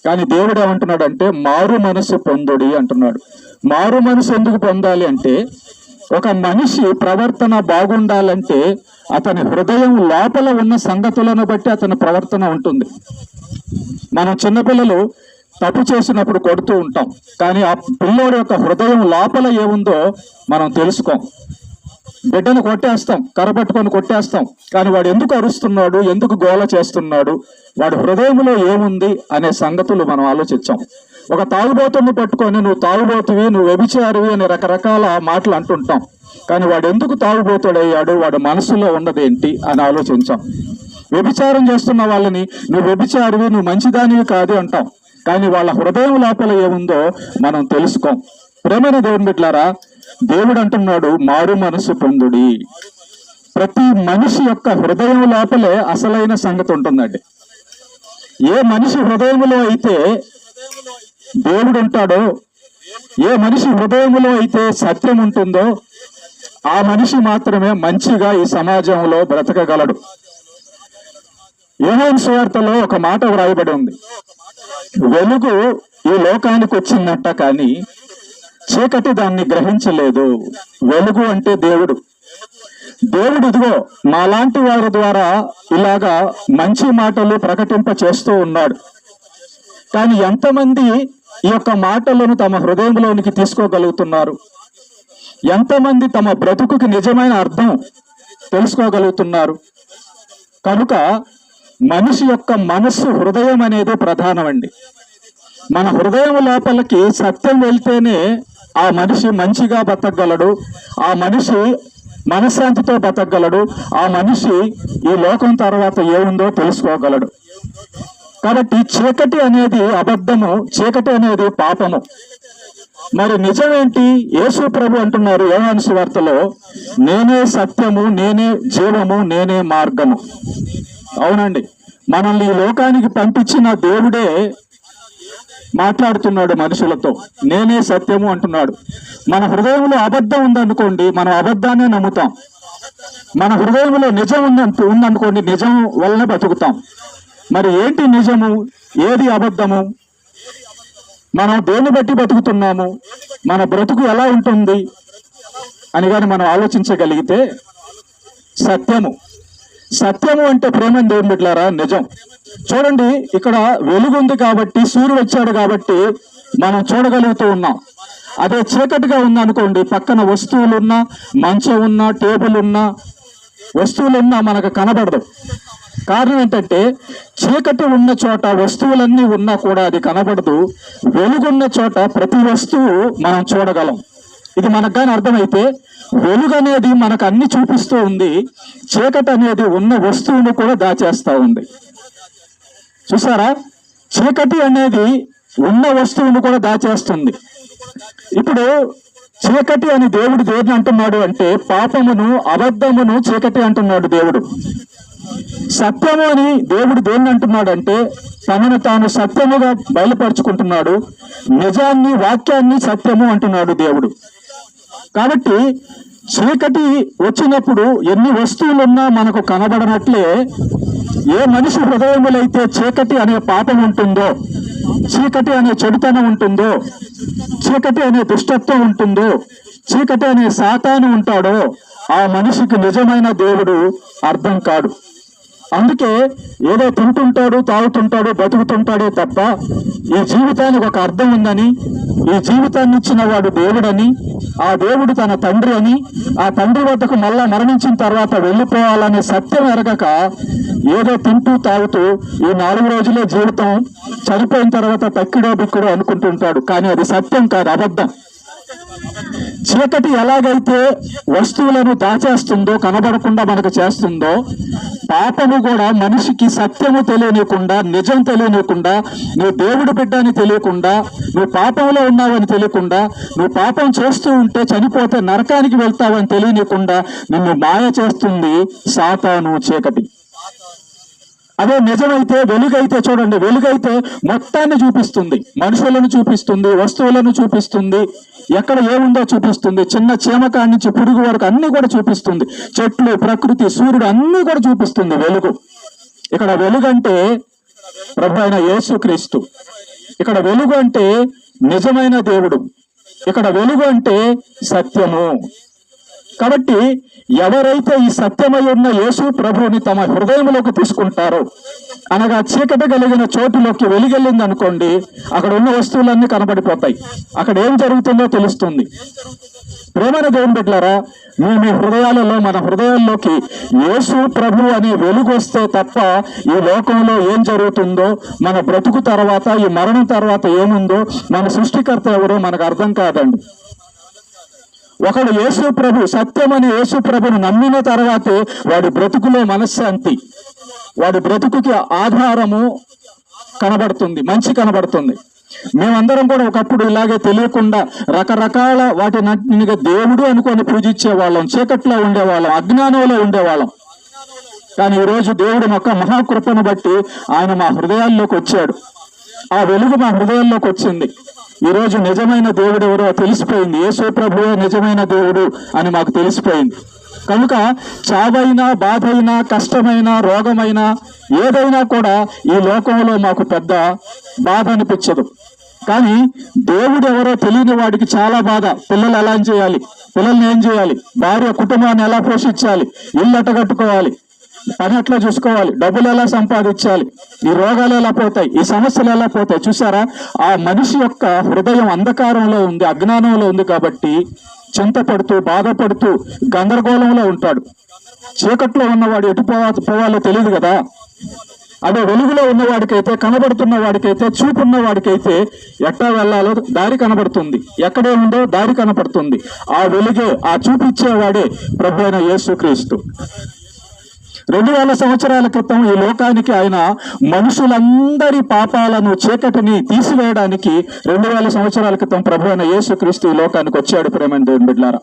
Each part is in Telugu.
కానీ దేవుడు ఏమంటున్నాడు అంటే మారు మనసు పొందుడి అంటున్నాడు. మారు మనసు ఎందుకు పొందాలి అంటే, ఒక మనిషి ప్రవర్తన బాగుండాలంటే అతని హృదయం లోపల ఉన్న సంగతులను బట్టి అతని ప్రవర్తన ఉంటుంది. మనం చిన్నపిల్లలు తప్పు చేసినప్పుడు కొడుతూ ఉంటాం, కానీ ఆ పిల్లోడి యొక్క హృదయం లోపల ఏముందో మనం తెలుసుకోం. బిడ్డను కొట్టేస్తాం, కర్రపట్టుకొని కొట్టేస్తాం, కానీ వాడు ఎందుకు అరుస్తున్నాడు, ఎందుకు గోల చేస్తున్నాడు, వాడు హృదయంలో ఏముంది అనే సంగతులు మనం ఆలోచించాం. ఒక తాగుబోతుని పట్టుకొని నువ్వు తాగుబోతువి, నువ్వు వ్యభిచారివి అని రకరకాల మాటలు అంటుంటాం, కానీ వాడు ఎందుకు తాగుబోతుడయ్యాడు, వాడు మనసులో ఉన్నదేంటి అని ఆలోచించాం. వ్యభిచారం చేస్తున్న వాళ్ళని నువ్వు వ్యభిచారివి, నువ్వు మంచిదానివి కాదు అంటాం, కానీ వాళ్ళ హృదయం లోపల ఏముందో మనం తెలుసుకోం. ప్రేమైన దేవుని బిడ్డలారా, దేవుడు అంటున్నాడు మారు మనసు పొందుడి. ప్రతి మనిషి యొక్క హృదయం లోపలే అసలైన సంగతి ఉంటుందండి. ఏ మనిషి హృదయంలో అయితే దేవుడు ఉంటాడో, ఏ మనిషి హృదయంలో అయితే సత్యం ఉంటుందో, ఆ మనిషి మాత్రమే మంచిగా ఈ సమాజంలో బ్రతకగలడు. యోహాను సువార్తలో ఒక మాట వ్రాయబడి ఉంది, వెలుగు ఈ లోకానికి వచ్చిందంట, కానీ చీకటి దాన్ని గ్రహించలేదు. వెలుగు అంటే దేవుడు. దేవుడు ఇదిగో మాలాంటి వారి ద్వారా ఇలాగా మంచి మాటలు ప్రకటింప చేస్తూ ఉన్నాడు. కానీ ఎంతమంది ఈ యొక్క మాటలను తమ హృదయంలోనికి తీసుకోగలుగుతున్నారు? ఎంతమంది తమ బ్రతుకుకి నిజమైన అర్థం తెలుసుకోగలుగుతున్నారు? కనుక మనిషి యొక్క మనస్సు, హృదయం అనేది ప్రధానమండి. మన హృదయం లోపలికి సత్యం వెళ్తేనే ఆ మనిషి మంచిగా బతకగలడు, ఆ మనిషి మనశ్శాంతితో బతకగలడు, ఆ మనిషి ఈ లోకం తర్వాత ఏముందో తెలుసుకోగలడు. కాబట్టి చీకటి అనేది అబద్ధము, చీకటి అనేది పాపము. మరి నిజమేంటి? యేసు ప్రభు అంటున్నారు యోహాను సువార్తలో, నేనే సత్యము, నేనే జీవము, నేనే మార్గము. అవునండి, మనల్ని ఈ లోకానికి పంపించిన దేవుడే మాట్లాడుతున్నాడు మనుషులతో. నేనే సత్యము అంటున్నాడు. మన హృదయంలో అబద్ధం ఉందనుకోండి, మనం అబద్ధాన్ని నమ్ముతాం. మన హృదయంలో నిజం ఉందనుకోండి, నిజం వల్లనే బతుకుతాం. మరి ఏంటి నిజము, ఏది అబద్ధము? మనం దేన్ని బట్టి బతుకుతున్నాము, మన బ్రతుకు ఎలా ఉంటుంది అని కానీ మనం ఆలోచించగలిగితే, సత్యము అంటే ప్రేమ దేవుని బిడ్డలారా, నిజం. చూడండి, ఇక్కడ వెలుగు ఉంది కాబట్టి, సూర్యుడు వచ్చాడు కాబట్టి మనం చూడగలుగుతూ ఉన్నాం. అదే చీకటిగా ఉందనుకోండి, పక్కన వస్తువులున్నా, మంచం ఉన్నా, టేబుల్ ఉన్నా, వస్తువులున్నా మనకు కనబడదు. కారణం ఏంటంటే, చీకటి ఉన్న చోట వస్తువులన్నీ ఉన్నా కూడా అది కనబడదు. వెలుగున్న చోట ప్రతి వస్తువు మనం చూడగలం. ఇది మనకు కానీ అర్థమైతే, వెలుగు అనేది మనకు అన్ని చూపిస్తూ ఉంది, చీకటి అనేది ఉన్న వస్తువును కూడా దాచేస్తూ ఉంది. చూసారా? చీకటి అనేది ఉన్న వస్తువును కూడా దాచేస్తుంది. ఇప్పుడు చీకటి అని దేవుడు దేన్ని అంటున్నాడు అంటే, పాపమును, అబద్ధమును చీకటి అంటున్నాడు దేవుడు. సత్యము అని దేవుడు దేన్ని అంటున్నాడు అంటే, తనను తాను సత్యముగా బయలుపరుచుకుంటున్నాడు. నిజాన్ని, వాక్యాన్ని సత్యము అంటున్నాడు దేవుడు. కాబట్టి చీకటి వచ్చినప్పుడు ఎన్ని వస్తువులున్నా మనకు కనబడనట్లే, ఏ మనిషి హృదయములైతే చీకటి అనే పాపం ఉంటుందో, చీకటి అనే చెడుతనం ఉంటుందో, చీకటి అనే దుష్టత్వం ఉంటుందో, చీకటి అనే సాతాను ఉంటాడో, ఆ మనిషికి నిజమైన దేవుడు అర్థం కాడు. అందుకే ఏదో తింటుంటాడు, తాగుతుంటాడు, బతుకుతుంటాడే తప్ప ఈ జీవితానికి ఒక అర్థం ఉందని, ఈ జీవితాన్ని ఇచ్చిన వాడు దేవుడని, ఆ దేవుడు తన తండ్రి అని, ఆ తండ్రి వద్దకు మళ్ళా మరణించిన తర్వాత వెళ్ళిపోవాలనే సత్యం ఎరగక ఏదో తింటూ తాగుతూ ఈ 4 రోజులే జీవితం, చనిపోయిన తర్వాత తక్కిడో బిక్కుడో అనుకుంటుంటాడు. కానీ అది సత్యం కాదు, అబద్ధం. చీకటి ఎలాగైతే వస్తువులను దాచేస్తుందో, కనబడకుండా మనకు చేస్తుందో, పాపము కూడా మనిషికి సత్యము తెలియనియకుండా, నిజం తెలియనియకుండా, నువ్వు దేవుడి బిడ్డ అని తెలియకుండా, నువ్వు పాపంలో ఉన్నావని తెలియకుండా, నువ్వు పాపం చేస్తూ ఉంటే చనిపోతే నరకానికి వెళ్తావని తెలియనియకుండా నిన్ను మాయ చేస్తుంది సాతాను, చీకటి. అదే నిజమైతే, వెలుగైతే చూడండి, వెలుగైతే మొత్తాన్ని చూపిస్తుంది, మనుషులను చూపిస్తుంది, వస్తువులను చూపిస్తుంది, ఎక్కడ ఏముందో చూపిస్తుంది, చిన్న చీమకాడి నుంచి పురుగు వరకు అన్ని కూడా చూపిస్తుంది, చెట్లు, ప్రకృతి, సూర్యుడు అన్ని కూడా చూపిస్తుంది వెలుగు. ఇక్కడ వెలుగంటే ప్రభు అయిన యేసుక్రీస్తు. ఇక్కడ వెలుగు అంటే నిజమైన దేవుడు, ఇక్కడ వెలుగు అంటే సత్యము. కాబట్టి ఎవరైతే ఈ సత్యమై ఉన్న యేసు ప్రభువుని తమ హృదయంలోకి తీసుకుంటారో, అనగా చీకటి కలిగిన చోటులోకి వెలిగెళ్ళింది అనుకోండి, అక్కడ ఉన్న వస్తువులన్నీ కనబడిపోతాయి, అక్కడ ఏం జరుగుతుందో తెలుస్తుంది. ప్రేమైన దేవుని బిడ్డలారా, మీ హృదయాలలో, మన హృదయాల్లోకి యేసు ప్రభు అనే వెలుగు వస్తే తప్ప ఈ లోకంలో ఏం జరుగుతుందో, మన బ్రతుకు తర్వాత, ఈ మరణం తర్వాత ఏముందో, మన సృష్టికర్త ఎవరో మనకు అర్థం కాదండి. ఒకడు యేసు ప్రభు, సత్యమని యేసు ప్రభుని నమ్మిన తర్వాతే వాడి బ్రతుకులో మనశ్శాంతి, వాడి బ్రతుకుకి ఆధారము కనబడుతుంది, మంచి కనబడుతుంది. మేమందరం కూడా ఒకప్పుడు ఇలాగే తెలియకుండా రకరకాల వాటిని దేవుడు అనుకొని పూజించే వాళ్ళం, చీకట్లో ఉండేవాళ్ళం, అజ్ఞానంలో ఉండేవాళ్ళం. కానీ ఈరోజు దేవుడు యొక్క మహాకృపను బట్టి ఆయన మా హృదయాల్లోకి వచ్చాడు, ఆ వెలుగు మా హృదయాల్లోకి వచ్చింది. ఈరోజు నిజమైన దేవుడు ఎవరో తెలిసిపోయింది, యేసు ప్రభువే నిజమైన దేవుడు అని మాకు తెలిసిపోయింది. కనుక చావైనా, బాధైనా, కష్టమైన, రోగమైన, ఏదైనా కూడా ఈ లోకంలో మాకు పెద్ద బాధ అనిపించదు. కానీ దేవుడు ఎవరో తెలియని వాడికి చాలా బాధ. పిల్లలు ఎలా చేయాలి, పిల్లల్ని ఏం చేయాలి, భార్య కుటుంబాన్ని ఎలా పోషించాలి, ఇల్లు ఎట్ట కట్టుకోవాలి, పని ఎట్లా చూసుకోవాలి, డబ్బులు ఎలా సంపాదించాలి, ఈ రోగాలు ఎలా పోతాయి, ఈ సమస్యలు ఎలా పోతాయి. చూసారా, ఆ మనిషి యొక్క హృదయం అంధకారంలో ఉంది, అజ్ఞానంలో ఉంది. కాబట్టి చింతపడుతూ, బాధపడుతూ, గందరగోళంలో ఉంటాడు. చీకట్లో ఉన్నవాడు ఎటు పోవాలో తెలియదు కదా. అదే వెలుగులో ఉన్నవాడికైతే, కనబడుతున్న వాడికైతే, చూపున్న వాడికైతే ఎట్టా వెళ్ళాలో దారి కనబడుతుంది, ఎక్కడే ఉందో దారి కనబడుతుంది. ఆ వెలుగే, ఆ చూపిచ్చేవాడే ప్రభు అయిన యేసుక్రీస్తు. 2000 సంవత్సరాల క్రితం ఈ లోకానికి ఆయన మనుషులందరి పాపాలను, చీకటిని తీసివేయడానికి 2000 సంవత్సరాల క్రితం ప్రభు అయిన యేసుక్రీస్తు ఈ లోకానికి వచ్చాడు. ప్రేమైన దేవుని బిడ్డలారా,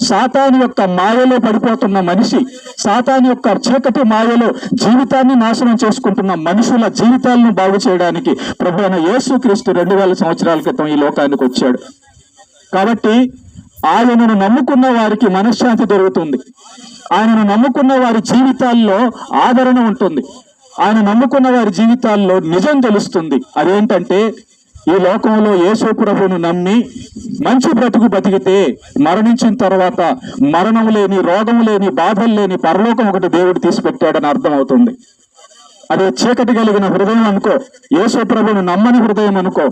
సాతాను యొక్క మాయలో పడిపోతున్న మనిషి, సాతాను యొక్క చీకటి మాయలో జీవితాన్ని నాశనం చేసుకుంటున్న మనుషుల జీవితాలను బాగు చేయడానికి ప్రభు అయిన యేసుక్రీస్తు 2000 సంవత్సరాల క్రితం ఈ లోకానికి వచ్చాడు. కాబట్టి ఆయనను నమ్ముకున్న వారికి మనశ్శాంతి దొరుకుతుంది, ఆయనను నమ్ముకున్న వారి జీవితాల్లో ఆదరణ ఉంటుంది, ఆయన నమ్ముకున్న వారి జీవితాల్లో నిజం తెలుస్తుంది. అదేంటంటే, ఈ లోకంలో యేసు ప్రభువును నమ్మి మంచి బ్రతుకు బతికితే మరణించిన తర్వాత మరణం లేని, రోగం లేని, బాధలు లేని పరలోకం ఒకటి దేవుడు తీసిపెట్టాడని అర్థం అవుతుంది. అదే చీకటి కలిగిన హృదయం అనుకో, యేసు ప్రభువును నమ్మని హృదయం అనుకో,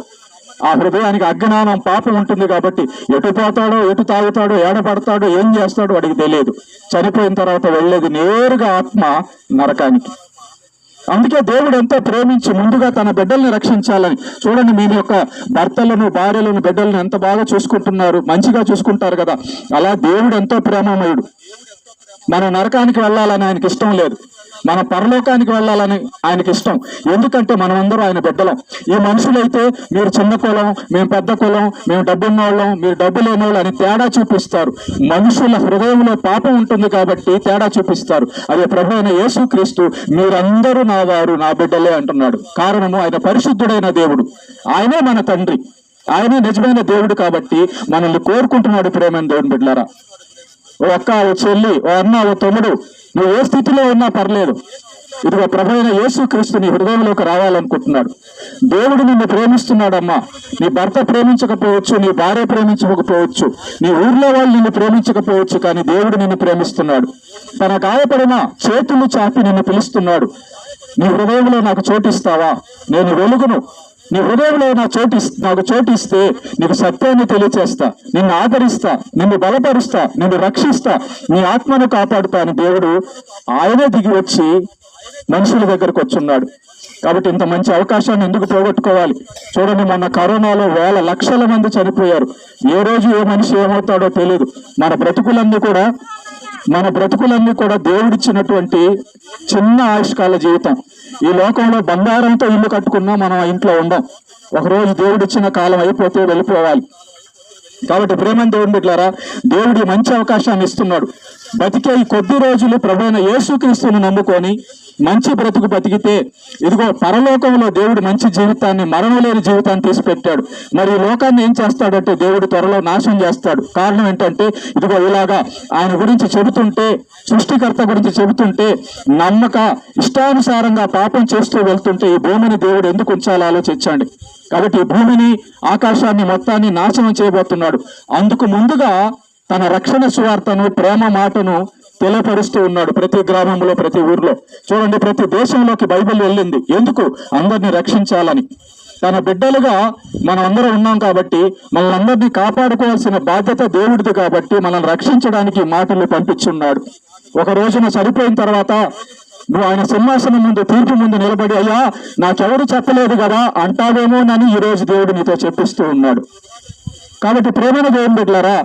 ఆ హృదయానికి అజ్ఞానం, పాపం ఉంటుంది. కాబట్టి ఎటు పోతాడో, ఎటు తాగుతాడో, ఏడపడతాడో, ఏం చేస్తాడో వాడికి తెలియదు. చనిపోయిన తర్వాత వెళ్ళేది నేరుగా ఆత్మ నరకానికి. అందుకే దేవుడు ఎంతో ప్రేమించి ముందుగా తన బిడ్డల్ని రక్షించాలని. చూడండి, మీ యొక్క భర్తలను, భార్యలను, బిడ్డలను ఎంత బాగా చూసుకుంటున్నారు, మంచిగా చూసుకుంటారు కదా. అలా దేవుడు ఎంతో ప్రేమమయుడు. మనం నరకానికి వెళ్ళాలని ఆయనకి ఇష్టం లేదు, మన పరలోకానికి వెళ్ళాలని ఆయనకి ఇష్టం. ఎందుకంటే మనం అందరూ ఆయన బిడ్డలం. ఈ మనుషులైతే మీరు చిన్న కులం, మేము పెద్ద కులం, మేము డబ్బున్న వాళ్ళం, మీరు డబ్బు లేని వాళ్ళు అని తేడా చూపిస్తారు. మనుషుల హృదయంలో పాపం ఉంటుంది కాబట్టి తేడా చూపిస్తారు. అదే ప్రభు అయిన యేసుక్రీస్తు మీరందరూ నా వారు, నా బిడ్డలే అంటున్నాడు. కారణము ఆయన పరిశుద్ధుడైన దేవుడు, ఆయనే మన తండ్రి, ఆయనే నిజమైన దేవుడు. కాబట్టి మనల్ని కోరుకుంటున్నాడు. ప్రేమైన దేవుని బిడ్డలారా, ఓ అక్క, ఓ చెల్లి, ఓ అన్న, ఓ తమ్ముడు, నువ్వు ఏ స్థితిలో ఉన్నా పర్లేదు, ఇదిగో ప్రభు అయిన యేసుక్రీస్తు నీ హృదయంలోకి రావాలనుకుంటున్నాడు. దేవుడు నిన్ను ప్రేమిస్తున్నాడమ్మా. నీ భర్త ప్రేమించకపోవచ్చు, నీ భార్య ప్రేమించకపోవచ్చు, నీ ఊర్లో వాళ్ళు నిన్ను ప్రేమించకపోవచ్చు, కానీ దేవుడు నిన్ను ప్రేమిస్తున్నాడు. తన గాయపడిన చేతులు చాపి నిన్ను పిలుస్తున్నాడు. నీ హృదయంలో నాకు చోటిస్తావా? నేను వెలుగును, నీ హృదయంలో నాకు చోటిస్తే నీకు సత్యాన్ని తెలియచేస్తా, నిన్ను ఆదరిస్తా, నిన్ను బలపరుస్తా, నిన్ను రక్షిస్తా, నీ ఆత్మను కాపాడుతా అని దేవుడు ఆయనే దిగి వచ్చి మనుషుల దగ్గరకు వచ్చున్నాడు. కాబట్టి ఇంత మంచి అవకాశాన్ని ఎందుకు పోగొట్టుకోవాలి? చూడండి, మొన్న కరోనాలో వేల లక్షల మంది చనిపోయారు. ఏ రోజు ఏ మనిషి ఏమవుతాడో తెలియదు. మన బ్రతుకులన్నీ కూడా దేవుడిచ్చినటువంటి చిన్న ఆయుష్కాల జీవితం. ఈ లోకంలో బంగారంతో ఇల్లు కట్టుకున్నా మనం ఆ ఇంట్లో ఉండం. ఒకరోజు దేవుడిచ్చిన కాలం అయిపోతే వెళ్ళిపోవాలి. కాబట్టి ప్రేమ దేవుని బిడ్డలారా, దేవుడి మంచి అవకాశాన్ని ఇస్తున్నాడు. బతికే ఈ కొద్ది రోజులు ప్రభువైన యేసుక్రీస్తుని నమ్ముకొని మంచి బ్రతుకు బతికితే ఇదిగో పరలోకంలో దేవుడు మంచి జీవితాన్ని, మరణం లేని జీవితాన్ని తీసిపెట్టాడు. మరి ఈ లోకాన్ని ఏం చేస్తాడంటే దేవుడు త్వరలో నాశనం చేస్తాడు. కారణం ఏంటంటే ఇదిగో ఇలాగా ఆయన గురించి చెబుతుంటే, సృష్టికర్త గురించి చెబుతుంటే నమ్మక ఇష్టానుసారంగా పాపం చేస్తూ వెళ్తుంటే ఈ భూమిని దేవుడు ఎందుకు ఉంచాలో ఆలోచించండి. కాబట్టి ఈ భూమిని, ఆకాశాన్ని మొత్తాన్ని నాశనం చేయబోతున్నాడు. అందుకు ముందుగా తన రక్షణ సువార్తను, ప్రేమ మాటను తెలియపరుస్తూ ఉన్నాడు. ప్రతి గ్రామంలో, ప్రతి ఊర్లో చూడండి, ప్రతి దేశంలోకి బైబిల్ వెళ్ళింది. ఎందుకు? అందరినీ రక్షించాలని. తన బిడ్డలుగా మనం అందరం ఉన్నాం కాబట్టి, మనల్ని అందరినీ కాపాడుకోవాల్సిన బాధ్యత దేవుడిది కాబట్టి మనల్ని రక్షించడానికి మాటలు పంపించున్నాడు. ఒక రోజున చనిపోయిన తర్వాత నువ్వు ఆయన సింహాసనం ముందు, తీర్పు ముందు నిలబడి అయ్యా నాకెవరు చెప్పలేదు కదా అంటావేమోనని ఈరోజు దేవుడు నీతో చెప్పిస్తూ ఉన్నాడు. కాబట్టి ప్రేమైన దేవుని బిడ్డలారా,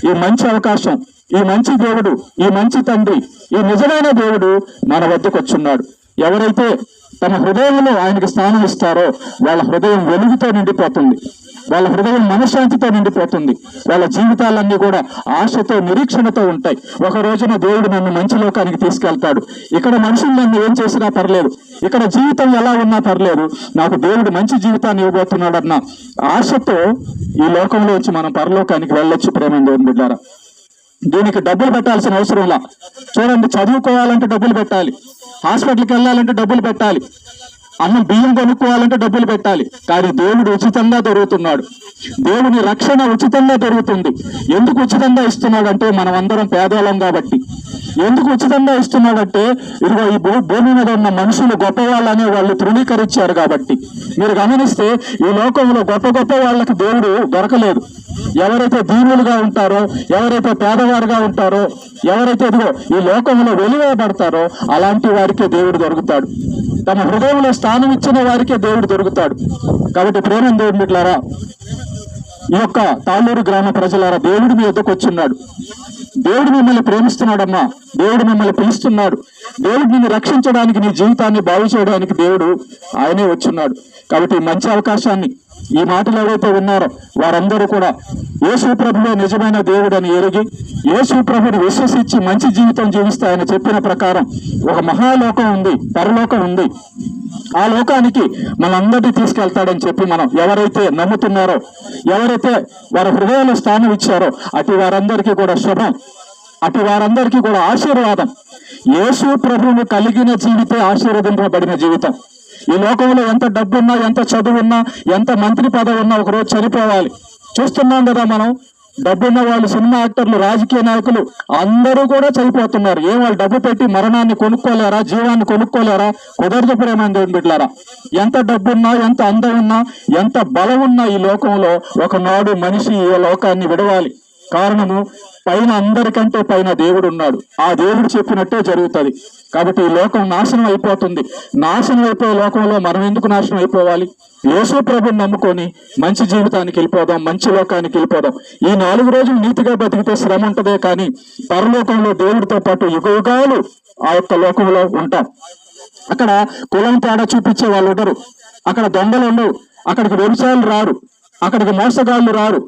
ఈ మంచి అవకాశం, ఈ మంచి దేవుడు, ఈ మంచి తండ్రి, ఈ నిజమైన దేవుడు మన వద్దకు వచ్చున్నాడు. ఎవరైతే తమ హృదయంలో ఆయనకి స్థానం ఇస్తారో వాళ్ళ హృదయం వెలుగుతో నిండిపోతుంది, వాళ్ళ హృదయం మనశ్శాంతితో నిండిపోతుంది, వాళ్ళ జీవితాలన్నీ కూడా ఆశతో, నిరీక్షణతో ఉంటాయి. ఒక రోజున దేవుడు నన్ను మంచి లోకానికి తీసుకెళ్తాడు. ఇక్కడ మనుషులు నన్ను ఏం చేసినా పర్లేదు, ఇక్కడ జీవితం ఎలా ఉన్నా పర్లేదు, నాకు దేవుడు మంచి జీవితాన్ని ఇవ్వబోతున్నాడన్న ఆశతో ఈ లోకంలో వచ్చి మనం పరలోకానికి వెళ్ళొచ్చు. ప్రేమ దేవుని బిడ్డారా, దీనికి డబ్బులు పెట్టాల్సిన అవసరంలా. చూడండి, చదువుకోవాలంటే డబ్బులు పెట్టాలి, హాస్పిటల్కి వెళ్ళాలంటే డబ్బులు పెట్టాలి, అన్నం బియ్యం కొనుక్కోవాలంటే డబ్బులు పెట్టాలి. కానీ దేవుడు ఉచితంగా దొరుకుతున్నాడు. దేవుని రక్షణ ఉచితంగా దొరుకుతుంది. ఎందుకు ఉచితంగా ఇస్తున్నాడంటే మనం అందరం పేదవాళ్ళం కాబట్టి. ఎందుకు ఉచితంగా ఇస్తున్నాడంటే ఇదిగో ఈ భూమి మీద ఉన్న మనుషులు గొప్పవాళ్ళు అనే వాళ్ళు తృణీకరించారు కాబట్టి. మీరు గమనిస్తే ఈ లోకంలో గొప్ప గొప్ప వాళ్ళకి దేవుడు దొరకలేదు. ఎవరైతే దీనులుగా ఉంటారో, ఎవరైతే పేదవారుగా ఉంటారో, ఎవరైతే ఇదిగో ఈ లోకంలో వెలివేయబడతారో అలాంటి వారికే దేవుడు దొరుకుతాడు. తమ హృదయంలో స్థానం ఇచ్చిన వారికే దేవుడు దొరుకుతాడు. కాబట్టి ప్రేమ దేవుని బిడ్డలారా, ఈ యొక్క తాళ్ళూరు గ్రామ ప్రజలారా, దేవుడు మీ వద్దకు వచ్చున్నాడు. దేవుడు మిమ్మల్ని ప్రేమిస్తున్నాడమ్మా, దేవుడు మిమ్మల్ని పిలుస్తున్నాడు. దేవుడు నిన్ను రక్షించడానికి, నీ జీవితాన్ని బాగు చేయడానికి దేవుడు ఆయనే వచ్చున్నాడు. కాబట్టి మంచి అవకాశాన్ని, ఈ మాటలు ఎవరైతే విన్నారో వారందరూ కూడా యేసు ప్రభువే నిజమైన దేవుడు అని ఎరిగి, యేసు ప్రభుని విశ్వసించి మంచి జీవితం జీవిస్తాయని చెప్పిన ప్రకారం ఒక మహాలోకం ఉంది, పరలోకం ఉంది. ఆ లోకానికి మనందరినీ తీసుకెళ్తాడని చెప్పి మనం ఎవరైతే నమ్ముతున్నారో, ఎవరైతే వారి హృదయంలో స్థానం ఇచ్చారో అటు వారందరికీ కూడా శుభం, అటు వారందరికీ కూడా ఆశీర్వాదం. యేసు ప్రభువును కలిగిన జీవితే ఆశీర్వదింపబడిన జీవితం. ఈ లోకంలో ఎంత డబ్బున్నా, ఎంత చదువున్నా, ఎంత మంత్రి పదవి ఉన్నా ఒకరోజు చనిపోవాలి. చూస్తున్నాం కదా మనం, డబ్బున్న వాళ్ళు, సినిమా యాక్టర్లు, రాజకీయ నాయకులు అందరూ కూడా చనిపోతున్నారు. ఏం వాళ్ళు డబ్బు పెట్టి మరణాన్ని కొనుక్కోలేరా, జీవాన్ని కొనుక్కోలేరా? కుదరదు ప్రేమ దేవుని బిడ్డలారా. ఎంత డబ్బున్నా, ఎంత అందం ఉన్నా, ఎంత బలం ఉన్నా ఈ లోకంలో ఒకనాడు మనిషి ఈ లోకాన్ని విడవాలి. కారణము, పైన అందరికంటే పైన దేవుడు ఉన్నాడు. ఆ దేవుడు చెప్పినట్టే జరుగుతుంది. కాబట్టి ఈ లోకం నాశనం అయిపోతుంది. నాశనం అయిపోయే లోకంలో మనం ఎందుకు నాశనం అయిపోవాలి? యేసు ప్రభుని నమ్ముకొని మంచి జీవితానికి వెళ్ళిపోదాం, మంచి లోకానికి వెళ్ళిపోదాం. ఈ 4 రోజులు నీతిగా బతికితే శ్రమ ఉంటదే కానీ పరలోకంలో దేవుడితో పాటు యుగయుగాలు ఆ యొక్క లోకంలో ఉంటాం. అక్కడ కులం తేడా చూపించే వాళ్ళు ఉండరు, అక్కడ దొంగలు ఉండవు, అక్కడికి వ్యభిచారులు రారు, అక్కడికి మోసగాళ్ళు రారు,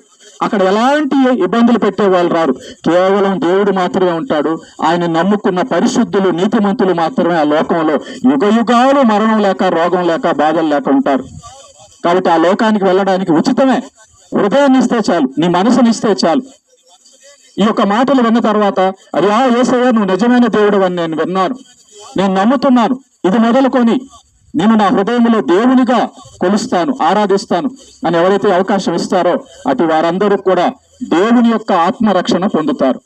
అక్కడ ఎలాంటి ఇబ్బందులు పెట్టే వాళ్ళు రారు. కేవలం దేవుడు మాత్రమే ఉంటాడు. ఆయన నమ్ముకున్న పరిశుద్ధులు, నీతిమంతులు మాత్రమే ఆ లోకంలో యుగయుగాలు మరణం లేక, రోగం లేక, బాధలు లేక ఉంటారు. కాబట్టి ఆ లోకానికి వెళ్ళడానికి ఉచితమే. హృదయాన్ని ఇస్తే చాలు, నీ మనసుని ఇస్తే చాలు. ఈ యొక్క మాటలు విన్న తర్వాత అది యేసయ్య నువ్వు నిజమైన దేవుడు అని నేను విన్నాను, నేను నమ్ముతున్నాను, ఇది మొదలుకొని నేను నా హృదయంలో దేవునిగా కొలుస్తాను, ఆరాధిస్తాను అని ఎవరైతే అవకాశం ఇస్తారో అటు వారందరూ కూడా దేవుని యొక్క ఆత్మరక్షణ పొందుతారు.